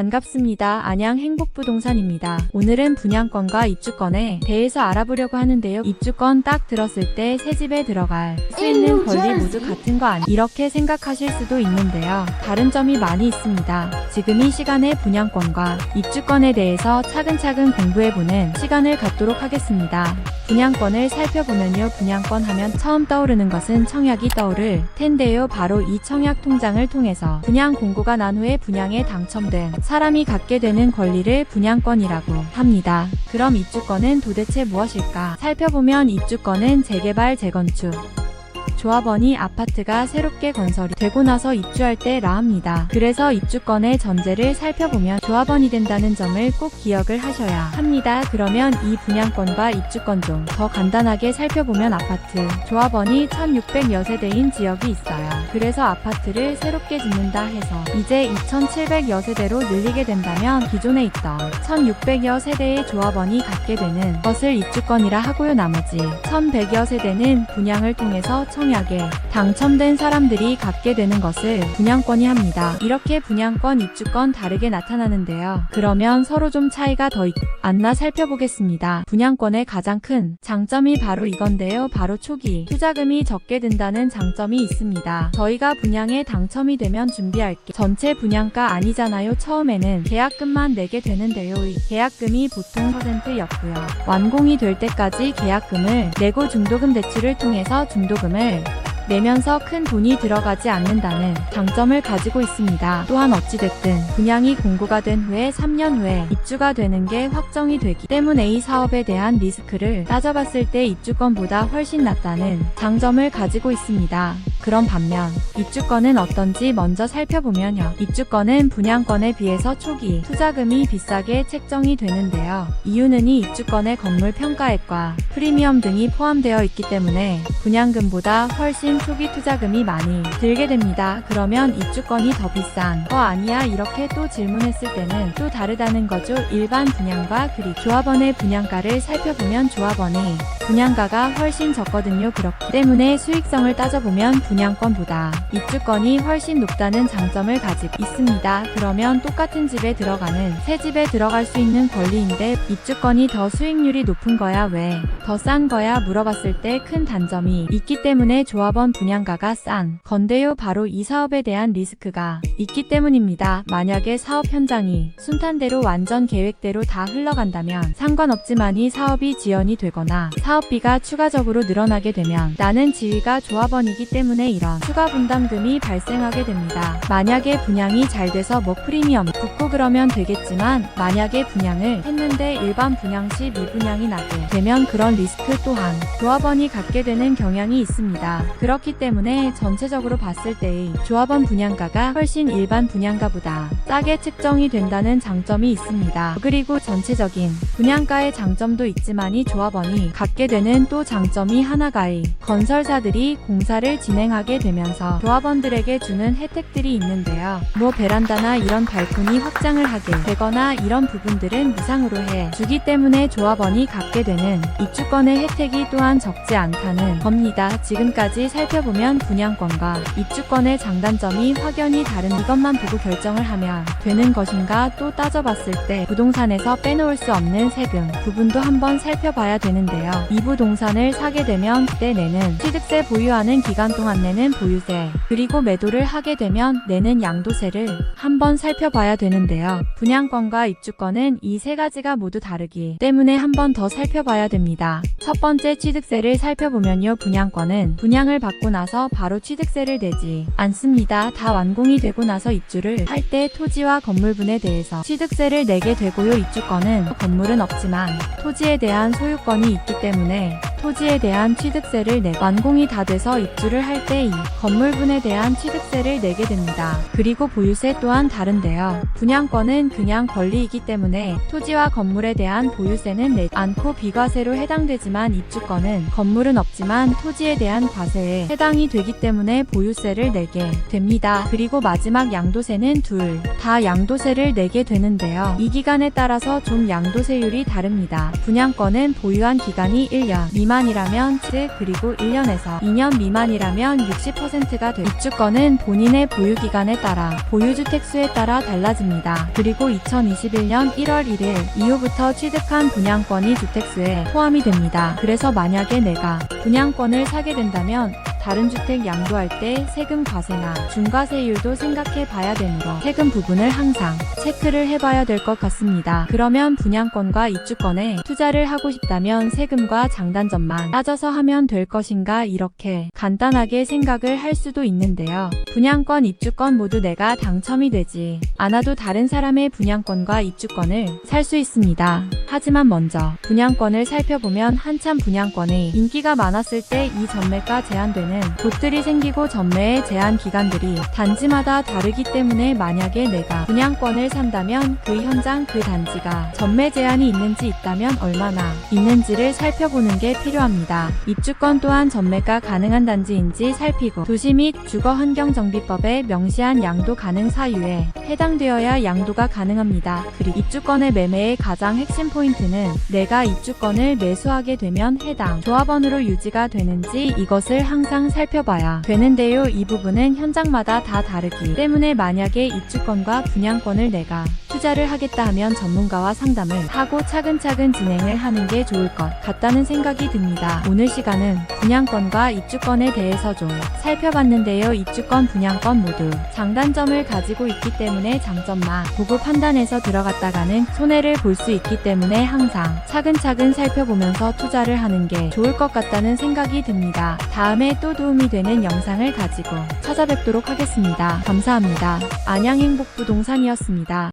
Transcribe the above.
반갑습니다. 안양 행복부동산입니다. 오늘은 분양권과 입주권에 대해서 알아보려고 하는데요. 입주권 딱 들었을 때 새 집에 들어갈 수 있는 권리 모두 같은 거 아니? 이렇게 생각하실 수도 있는데요. 다른 점이 많이 있습니다. 지금 이 시간에 분양권과 입주권에 대해서 차근차근 공부해보는 시간을 갖도록 하겠습니다. 분양권을 살펴보면요. 분양권 하면 처음 떠오르는 것은 청약이 떠오를 텐데요. 바로 이 청약 통장을 통해서 분양 공고가 난 후에 분양에 당첨된 사람이 갖게 되는 권리를 분양권이라고 합니다. 그럼 입주권은 도대체 무엇일까? 살펴보면 입주권은 재개발, 재건축, 조합원이 아파트가 새롭게 건설이 되고 나서 입주할 때라 합니다. 그래서 입주권의 전제를 살펴보면 조합원이 된다는 점을 꼭 기억을 하셔야 합니다. 그러면 이 분양권과 입주권 중 더 간단하게 살펴보면 아파트, 조합원이 1600여 세대인 지역이 있어요. 그래서 아파트를 새롭게 짓는다 해서 이제 2700여 세대로 늘리게 된다면 기존에 있던 1600여 세대의 조합원이 갖게 되는 것을 입주권이라 하고요. 나머지 1100여 세대는 분양을 통해서 청약에 당첨된 사람들이 갖게 되는 것을 분양권이 합니다. 이렇게 분양권, 입주권 다르게 나타나는데요. 그러면 서로 좀 차이가 더 있나 살펴보겠습니다. 분양권의 가장 큰 장점이 바로 이건데요. 바로 초기 투자금이 적게 든다는 장점이 있습니다. 저희가 분양에 당첨이 되면 준비할 게 전체 분양가 아니잖아요. 처음에는 계약금만 내게 되는데요. 이 계약금이 보통 %였고요. 완공이 될 때까지 계약금을 내고 중도금 대출을 통해서 중도금을 내면서 큰 돈이 들어가지 않는다는 장점을 가지고 있습니다. 또한 어찌됐든 분양이 공고가 된 후에 3년 후에 입주가 되는 게 확정이 되기 때문에 이 사업에 대한 리스크를 따져봤을 때 입주권보다 훨씬 낫다는 장점을 가지고 있습니다. 그런 반면 입주권은 어떤지 먼저 살펴보면요. 입주권은 분양권에 비해서 초기 투자금이 비싸게 책정이 되는데요. 이유는 이 입주권의 건물 평가액과 프리미엄 등이 포함되어 있기 때문에 분양금보다 훨씬 초기 투자금이 많이 들게 됩니다. 그러면 입주권이 더 비싼 거 아니야? 이렇게 또 질문했을 때는 또 다르다는 거죠. 일반 분양과 그리고 조합원의 분양가를 살펴보면 조합원이 분양가가 훨씬 적거든요. 그렇기 때문에 수익성을 따져보면 분양권보다 입주권이 훨씬 높다는 장점을 가지고 있습니다. 그러면 똑같은 집에 들어가는 새 집에 들어갈 수 있는 권리인데 입주권이 더 수익률이 높은 거야? 왜 더 싼 거야? 물어봤을 때 큰 단점이 있기 때문에 조합원 분양가가 싼 건데요. 바로 이 사업에 대한 리스크가 있기 때문입니다. 만약에 사업 현장이 순탄대로 완전 계획대로 다 흘러간다면 상관없지만 이 사업이 지연이 되거나 사업비가 추가적으로 늘어나게 되면 나는 지위가 조합원이기 때문에 이런 추가 분담금이 발생하게 됩니다. 만약에 분양이 잘 돼서 프리미엄 붙고 그러면 되겠지만 만약에 분양을 했는데 일반 분양 시 미분양이 나게 되면 그런 리스크 또한 조합원이 갖게 되는 경향이 있습니다. 그렇기 때문에 전체적으로 봤을 때의 조합원 분양가가 훨씬 일반 분양가보다 싸게 책정이 된다는 장점이 있습니다. 그리고 전체적인 분양가의 장점도 있지만 이 조합원이 갖게 되는 또 장점이 하나가의 건설사들이 공사를 진행하게 되면서 조합원들에게 주는 혜택들이 있는데요. 베란다나 이런 발코니 확장을 하게 되거나 이런 부분들은 무상으로 해 주기 때문에 조합원이 갖게 되는 입주권의 혜택이 또한 적지 않다는 겁니다. 지금까지 살펴보면 분양권과 입주권의 장단점이 확연히 다른 이것만 보고 결정을 하면 되는 것인가 또 따져봤을 때 부동산에서 빼놓을 수 없는 세금 부분도 한번 살펴봐야 되는데요. 이 부동산을 사게 되면 그때 내는 취득세, 보유하는 기간 동안 내는 보유세, 그리고 매도를 하게 되면 내는 양도세를 한번 살펴봐야 되는데요. 분양권과 입주권은 이 세 가지가 모두 다르기 때문에 한번 더 살펴봐야 됩니다. 첫 번째 취득세를 살펴보면요. 분양권은 분양을 받고 나서 바로 취득세를 내지 않습니다. 다 완공이 되고 나서 입주를 할 때 토지와 건물분에 대해서 취득세를 내게 되고요. 입주권은 건물은 없지만 토지에 대한 소유권이 있기 때문에 토지에 대한 취득세를 내 완공이 다 돼서 입주를 할 때 이 건물분에 대한 취득세를 내게 됩니다. 그리고 보유세 또한 다른데요. 분양권은 그냥 권리이기 때문에 토지와 건물에 대한 보유세는 내지 않고 비과세로 해당되지만 입주권은 건물은 없지만 토지에 대한 과세에 해당이 되기 때문에 보유세를 내게 됩니다. 그리고 마지막 양도세는 둘 다 양도세를 내게 되는데요. 이 기간에 따라서 좀 양도세율이 다릅니다. 분양권은 보유한 기간이 1년 미만이라면 7, 그리고 1년에서 2년 미만이라면 60%가 돼. 입주권은 본인의 보유기간에 따라 보유주택 수에 따라 달라집니다. 그리고 2021년 1월 1일 이후부터 취득한 분양권이 주택수에 포함이 됩니다. 그래서 만약에 내가 분양권을 사게 된다면 다른 주택 양도할 때 세금 과세나 중과세율도 생각해 봐야 되므로 세금 부분을 항상 체크를 해봐야 될 것 같습니다. 그러면 분양권과 입주권에 투자를 하고 싶다면 세금과 장단점만 따져서 하면 될 것인가, 이렇게 간단하게 생각을 할 수도 있는데요. 분양권, 입주권 모두 내가 당첨이 되지 않아도 다른 사람의 분양권과 입주권을 살 수 있습니다. 하지만 먼저 분양권을 살펴보면 한참 분양권의 인기가 많았을 때 이 전매가 제한되는 곳들이 생기고 전매의 제한 기간들이 단지마다 다르기 때문에 만약에 내가 분양권을 산다면 그 현장 그 단지가 전매 제한이 있는지, 있다면 얼마나 있는지를 살펴보는 게 필요합니다. 입주권 또한 전매가 가능한 단지인지 살피고 도시 및 주거환경정비법에 명시한 양도 가능 사유에 해당되어야 양도가 가능합니다. 그리고 입주권의 매매의 가장 핵심 포인트는 내가 입주권을 매수하게 되면 해당 조합원으로 유지가 되는지, 이것을 항상 살펴봐야 되는데요. 이 부분은 현장마다 다 다르기 때문에 만약에 입주권과 분양권을 내가 투자를 하겠다 하면 전문가와 상담을 하고 차근차근 진행을 하는 게 좋을 것 같다는 생각이 듭니다. 오늘 시간은 분양권과 입주권에 대해서 좀 살펴봤는데요. 입주권, 분양권 모두 장단점을 가지고 있기 때문에 장점만 보고 판단해서 들어갔다가는 손해를 볼 수 있기 때문에 항상 차근차근 살펴보면서 투자를 하는 게 좋을 것 같다는 생각이 듭니다. 다음에 또 도움이 되는 영상을 가지고 찾아뵙도록 하겠습니다. 감사합니다. 안양행복부동산이었습니다.